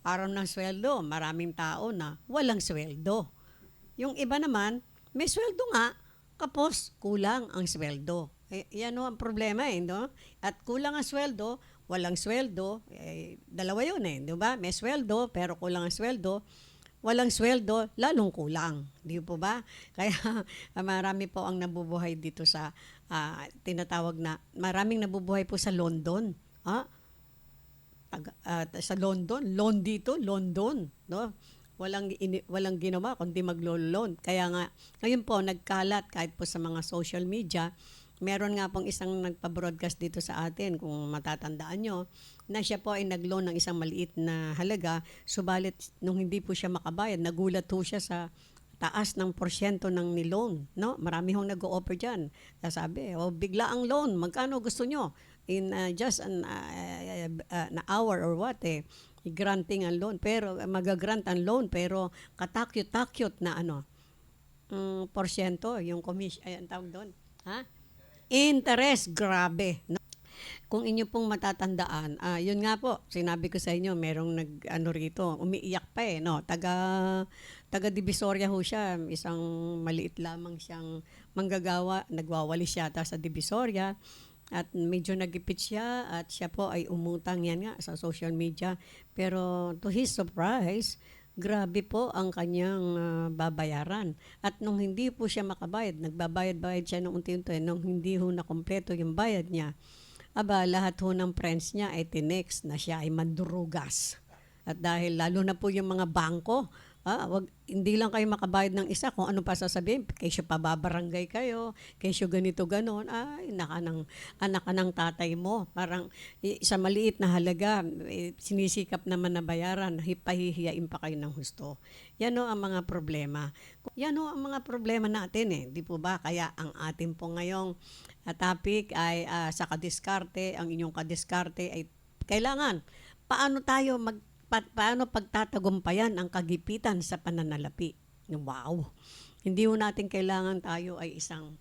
araw ng sweldo, maraming tao na walang sweldo. Yung iba naman, may sweldo nga, kapos kulang ang sweldo. Yan ang problema no? At kulang ang sweldo, walang sweldo, dalawa yun di ba? May sweldo, pero kulang ang sweldo, walang sweldo, lalong kulang. Di po ba? Kaya marami po ang nabubuhay dito sa tinatawag na, maraming nabubuhay po sa London. Sa London, loan dito, London, no? Walang ginawa kundi maglo-loan. Kaya nga ngayon po nagkalat kahit po sa mga social media, meron nga pong isang nagpa-broadcast dito sa atin kung matatandaan nyo, na siya po ay nag-loan ng isang maliit na halaga, subalit nung hindi po siya makabayad, nagulat po siya sa taas ng porsyento ng niloan, no? Marami hong nag-o-offer diyan. Sabi, bigla ang loan, magkano gusto nyo? In just an hour or what granting ang loan, pero magagrant ang loan, pero katakyot-takyot na porsyento, yung commission, ay ang tawag doon, ha? Interest, grabe. No? Kung inyo pong matatandaan, yun nga po, sinabi ko sa inyo, merong rito, umiiyak pa no? Taga Divisoria ho siya, isang maliit lamang siyang manggagawa, nagwawalis yata sa Divisoria, at medyo nagipit siya at siya po ay umutang yan nga sa social media. Pero to his surprise, grabe po ang kanyang babayaran. At nung hindi po siya makabayad, nagbabayad-bayad siya ng unti-unti, nung hindi ho na kompleto yung bayad niya, lahat ho ng friends niya ay tinext na siya ay mandurugas. At dahil lalo na po yung mga bangko, hindi lang kayo makabayad ng isa kung ano pa sasabihin, kesyo pababarangay kayo, kesyo ganito ganon, ay anak ka ng tatay mo. Parang sa maliit na halaga, sinisikap naman na bayaran, pahihiyain pa kayo ng husto. Yan ang mga problema. Yan ang mga problema natin di po ba? Kaya ang atin po ngayong topic ay sa kadiskarte, ang inyong kadiskarte ay kailangan paano tayo paano pagtatagumpayan ang kagipitan sa pananalapi. Wow! Hindi ho natin kailangan tayo ay isang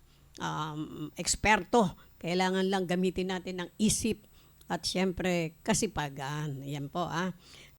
eksperto. Kailangan lang gamitin natin ang isip at siyempre kasipagan. Yan po